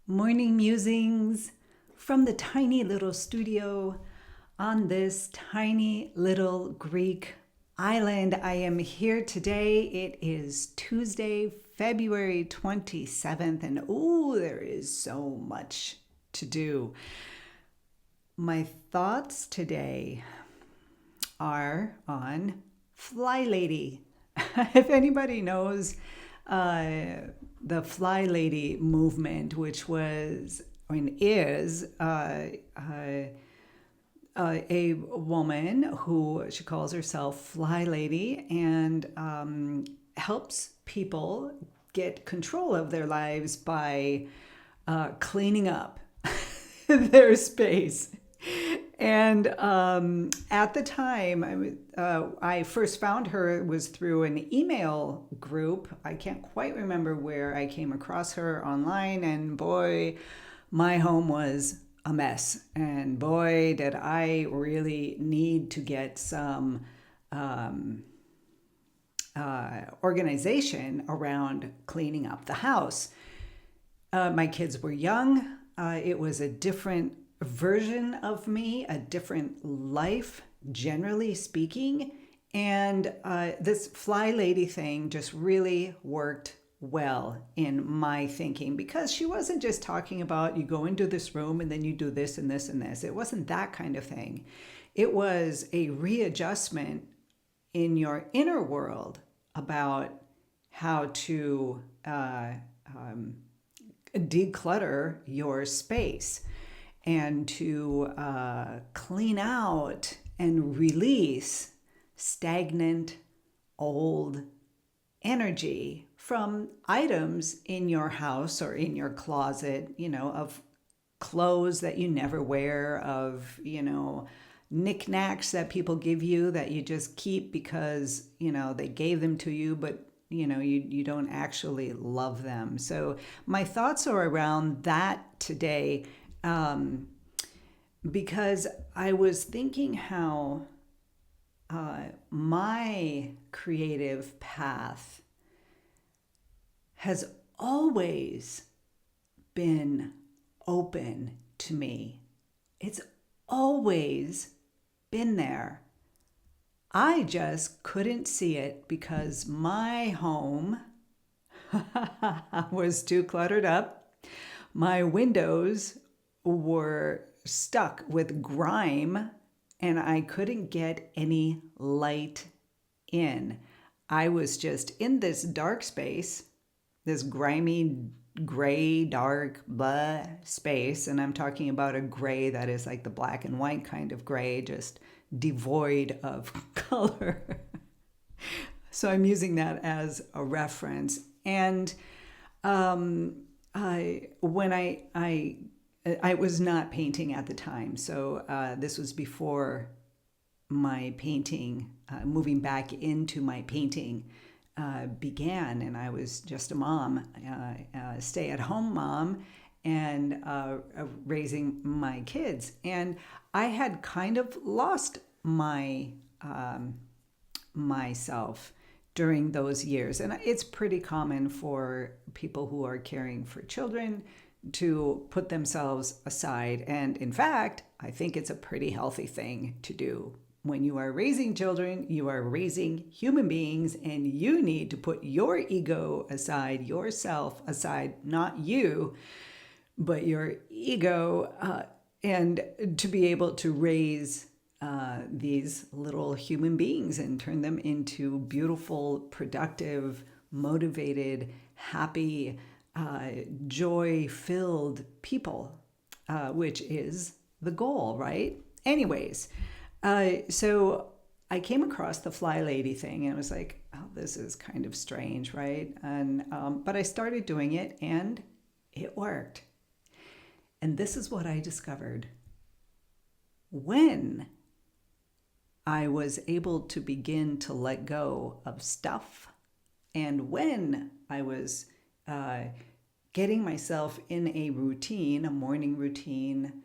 Morning Musings from the tiny little studio on this tiny little Greek island. I am here today. It is Tuesday, February 27th, and there is so much to do. My thoughts today are on FlyLady. If anybody knows the FlyLady movement, which was and is a woman who she calls herself FlyLady and helps people get control of their lives by cleaning up their space. And at the time, I first found her was through an email group. I can't quite remember where I came across her online. And boy, my home was a mess. And boy, did I really need to get some organization around cleaning up the house. My kids were young. It was a different version of me, a different life, generally speaking. And this FlyLady thing just really worked well in my thinking because she wasn't just talking about you go into this room and then you do this and this and this. It wasn't that kind of thing. It was a readjustment in your inner world about how to declutter your space and to clean out and release stagnant old energy from items in your house or in your closet, of clothes that you never wear, of, knickknacks that people give you that you just keep because, they gave them to you, but you don't actually love them. So my thoughts are around that today. Because I was thinking how my creative path has always been open to me. It's always been there. I just couldn't see it because my home was too cluttered up. My windows were stuck with grime and I couldn't get any light in. I was just in this dark space, this grimy, gray, dark, blah space. And I'm talking about a gray that is like the black and white kind of gray, just devoid of color. So I'm using that as a reference. And I was not painting at the time, so this was before my painting, moving back into my painting began, and I was just a mom, stay-at-home mom, and raising my kids. And I had kind of lost my myself during those years. And it's pretty common for people who are caring for children to put themselves aside. And in fact, I think it's a pretty healthy thing to do. When you are raising children, you are raising human beings, and you need to put your ego aside, yourself aside, not you, but your ego, and to be able to raise these little human beings and turn them into beautiful, productive, motivated, happy, joy-filled people, which is the goal, right? Anyways, so I came across the FlyLady thing and I was like, oh, this is kind of strange, right? And but I started doing it and it worked. And this is what I discovered. When I was able to begin to let go of stuff, and when I was getting myself in a routine, a morning routine,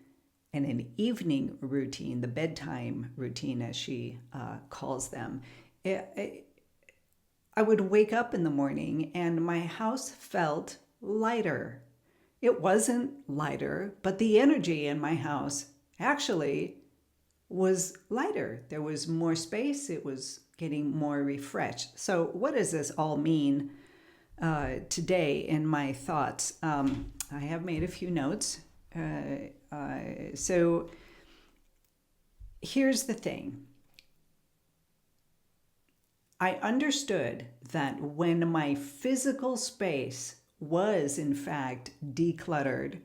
and an evening routine, the bedtime routine, as she calls them, I would wake up in the morning and my house felt lighter. It wasn't lighter, but the energy in my house actually was lighter. There was more space. It was getting more refreshed. So, what does this all mean today in my thoughts? I have made a few notes. So, here's the thing. I understood that when my physical space was in fact decluttered,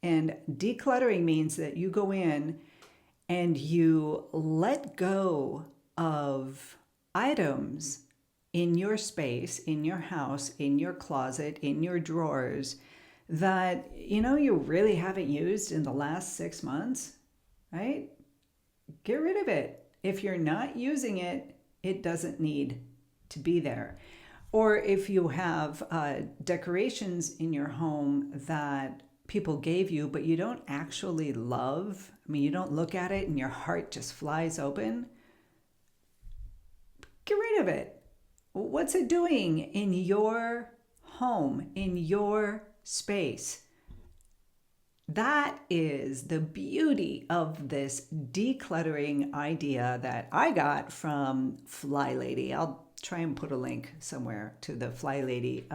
and decluttering means that you go in and you let go of items in your space, in your house, in your closet, in your drawers that you really haven't used in the last 6 months, right? Get rid of it. If you're not using it, it doesn't need to be there. Or if you have decorations in your home that people gave you, but you don't actually love, you don't look at it and your heart just flies open, get rid of it. What's it doing in your home, in your space? That is the beauty of this decluttering idea that I got from FlyLady. I'll try and put a link somewhere to the FlyLady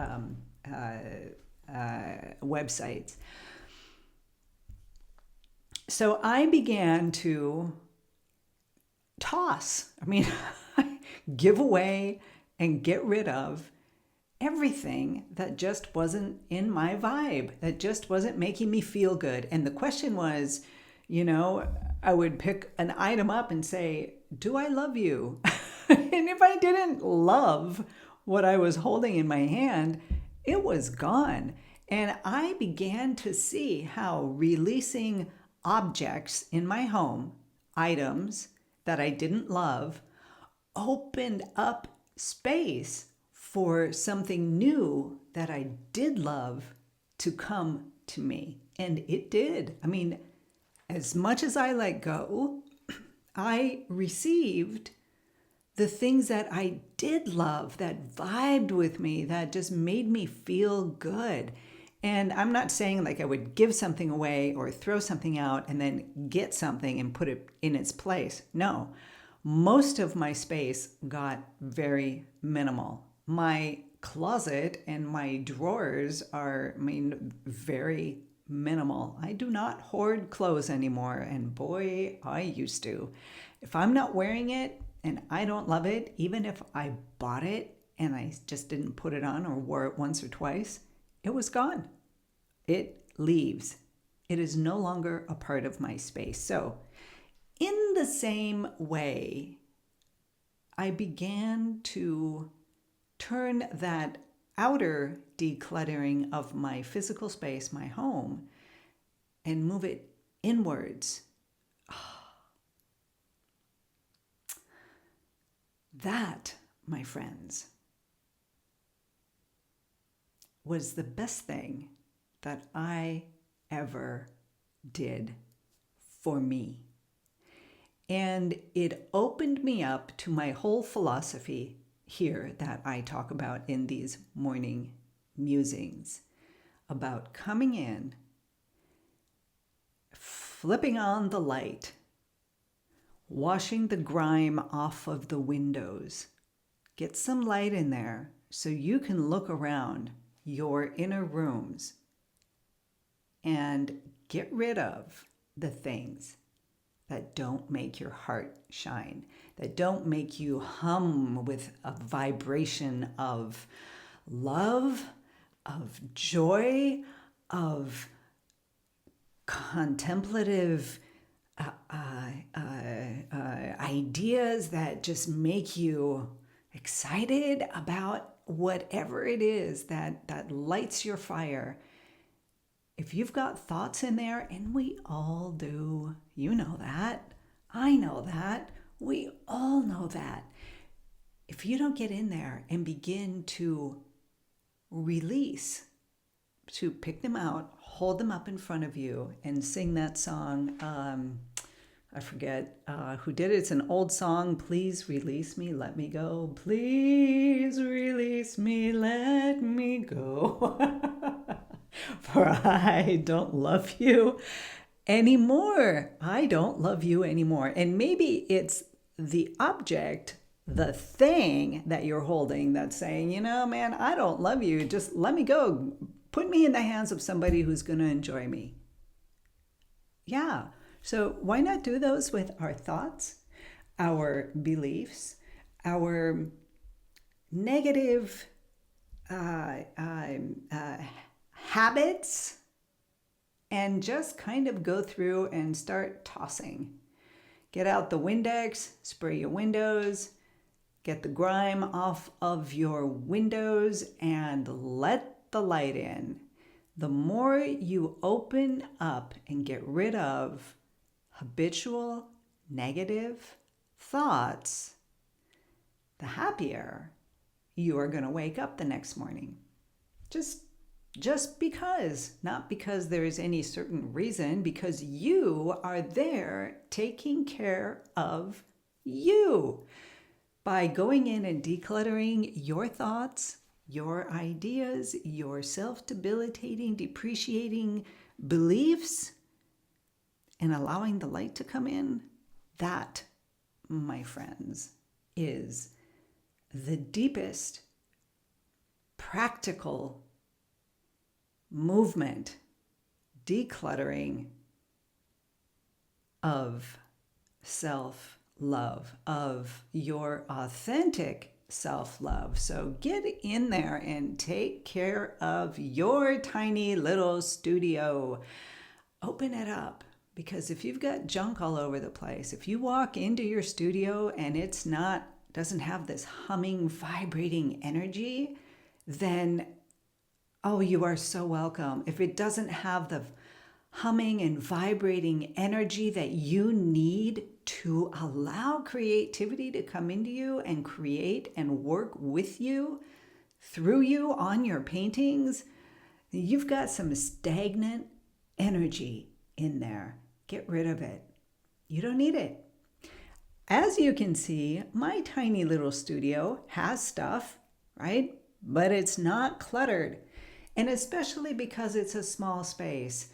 websites. So I began to toss, give away and get rid of everything that just wasn't in my vibe, that just wasn't making me feel good. And the question was, I would pick an item up and say, do I love you? And if I didn't love what I was holding in my hand, it was gone. And I began to see how releasing objects in my home, items that I didn't love, opened up space for something new that I did love to come to me. And it did. As much as I let go, I received the things that I did love, that vibed with me, that just made me feel good. And I'm not saying like I would give something away or throw something out and then get something and put it in its place. No, most of my space got very minimal. My closet and my drawers are, very minimal. I do not hoard clothes anymore. And boy, I used to. If I'm not wearing it and I don't love it, even if I bought it and I just didn't put it on or wore it once or twice, it was gone. It leaves. It is no longer a part of my space. So, in the same way, I began to turn that outer decluttering of my physical space, my home, and move it inwards. That, my friends, was the best thing that I ever did for me. And it opened me up to my whole philosophy here that I talk about in these morning musings about coming in, flipping on the light, washing the grime off of the windows. Get some light in there so you can look around your inner rooms and get rid of the things that don't make your heart shine, that don't make you hum with a vibration of love, of joy, of contemplative ideas that just make you excited about whatever it is that lights your fire. If you've got thoughts in there, and we all do, you know that, I know that, we all know that. If you don't get in there and begin to release, to pick them out, hold them up in front of you, and sing that song, I forget who did it. It's an old song. Please release me, let me go. Please release me, let me go. for I don't love you anymore. I don't love you anymore. And maybe it's the object, the thing that you're holding that's saying, you know, man, I don't love you. Just let me go. Put me in the hands of somebody who's going to enjoy me. Yeah. So why not do those with our thoughts, our beliefs, our negative habits, and just kind of go through and start tossing. Get out the Windex, spray your windows, get the grime off of your windows, and let the light in. The more you open up and get rid of habitual negative thoughts, the happier you are going to wake up the next morning. Just because, not because there is any certain reason, because you are there taking care of you. By going in and decluttering your thoughts, your ideas, your self-debilitating, depreciating beliefs, and allowing the light to come in, that, my friends, is the deepest practical movement, decluttering of self-love, of your authentic self-love. So get in there and take care of your tiny little studio. Open it up, because if you've got junk all over the place, if you walk into your studio and it's doesn't have this humming, vibrating energy, then oh, you are so welcome. If it doesn't have the humming and vibrating energy that you need to allow creativity to come into you and create and work with you, through you on your paintings, you've got some stagnant energy in there. Get rid of it. You don't need it. As you can see, my tiny little studio has stuff, right? But it's not cluttered. And especially because it's a small space,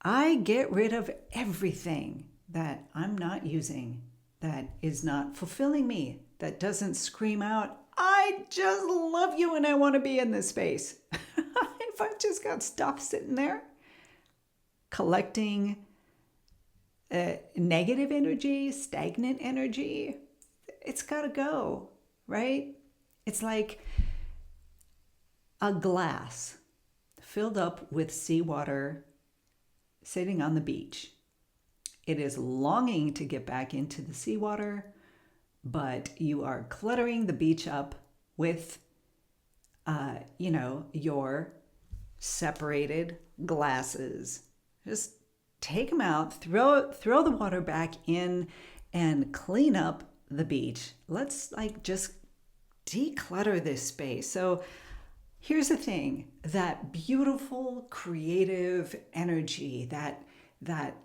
I get rid of everything that I'm not using, that is not fulfilling me, that doesn't scream out, I just love you and I want to be in this space. If I've just got stuff sitting there, collecting negative energy, stagnant energy, it's got to go, right? It's like a glass filled up with seawater sitting on the beach. It is longing to get back into the seawater, but you are cluttering the beach up with, your separated glasses. Just take them out, throw the water back in, and clean up the beach. Let's just declutter this space. So here's the thing, that beautiful creative energy, that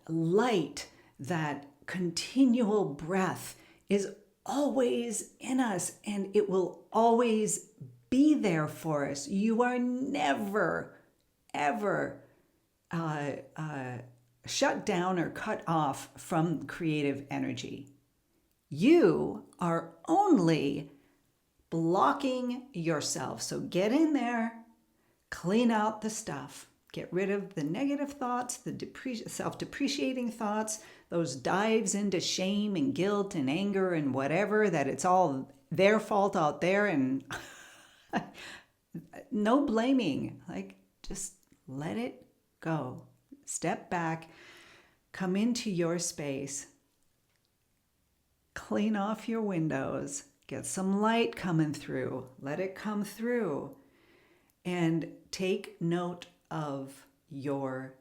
light, that continual breath is always in us, and it will always be there for us. You are never, ever shut down or cut off from creative energy. You are only blocking yourself. So get in there, clean out the stuff, get rid of the negative thoughts, the self-depreciating thoughts, those dives into shame and guilt and anger and whatever, that it's all their fault out there, and no blaming. Just let it go. Step back, come into your space, clean off your windows, get some light coming through, let it come through, and take note of your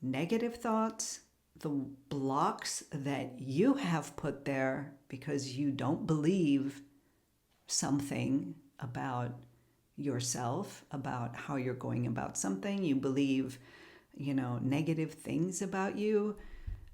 negative thoughts, the blocks that you have put there because you don't believe something about yourself, about how you're going about something. You believe, negative things about you.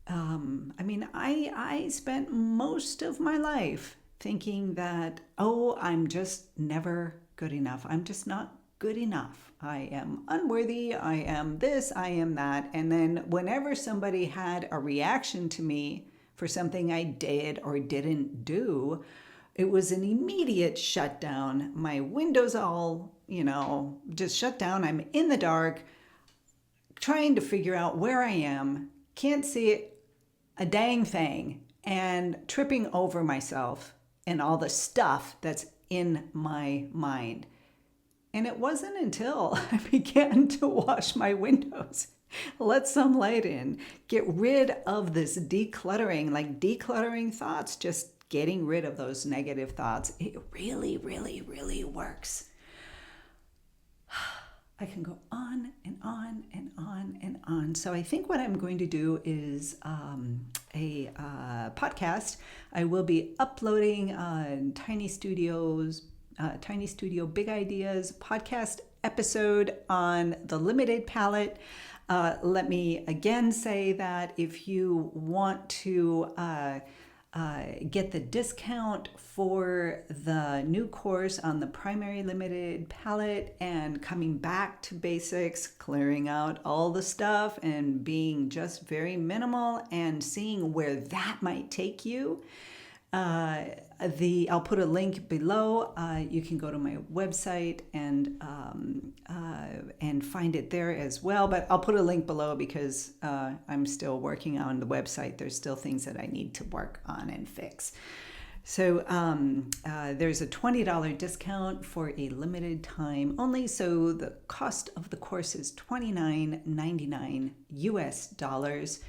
I spent most of my life thinking that, I'm just never good enough. I'm just not good enough. I am unworthy. I am this. I am that. And then whenever somebody had a reaction to me for something I did or didn't do, it was an immediate shutdown. My windows all, just shut down. I'm in the dark, trying to figure out where I am. Can't see a dang thing, and tripping over myself and all the stuff that's in my mind. And it wasn't until I began to wash my windows, let some light in, get rid of this decluttering, like decluttering thoughts, just getting rid of those negative thoughts. It really, really, really works. I can go on and on and on and on. So I think what I'm going to do is a podcast. I will be uploading Tiny Studio Big Ideas podcast episode on the limited palette. Let me again say that if you want to get the discount for the new course on the primary limited palette and coming back to basics, clearing out all the stuff and being just very minimal and seeing where that might take you, I'll put a link below. You can go to my website and find it there as well. But I'll put a link below because I'm still working on the website. There's still things that I need to work on and fix. So there's a $20 discount for a limited time only. So the cost of the course is $29.99 US dollars.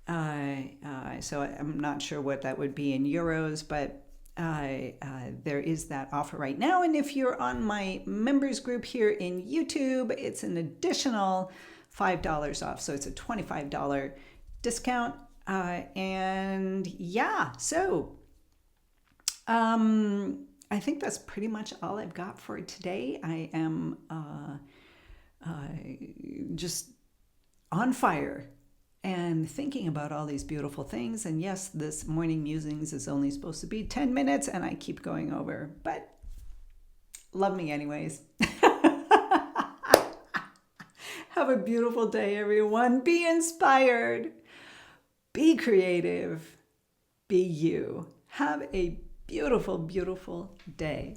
So I'm not sure what that would be in euros, but there is that offer right now. And if you're on my members group here in YouTube, it's an additional $5 off. So it's a $25 discount. And yeah, so I think that's pretty much all I've got for today. I am just on fire and thinking about all these beautiful things. And yes, this Morning Musings is only supposed to be 10 minutes and I keep going over, but love me anyways. Have a beautiful day, everyone. Be inspired. Be creative. Be you. Have a beautiful, beautiful day.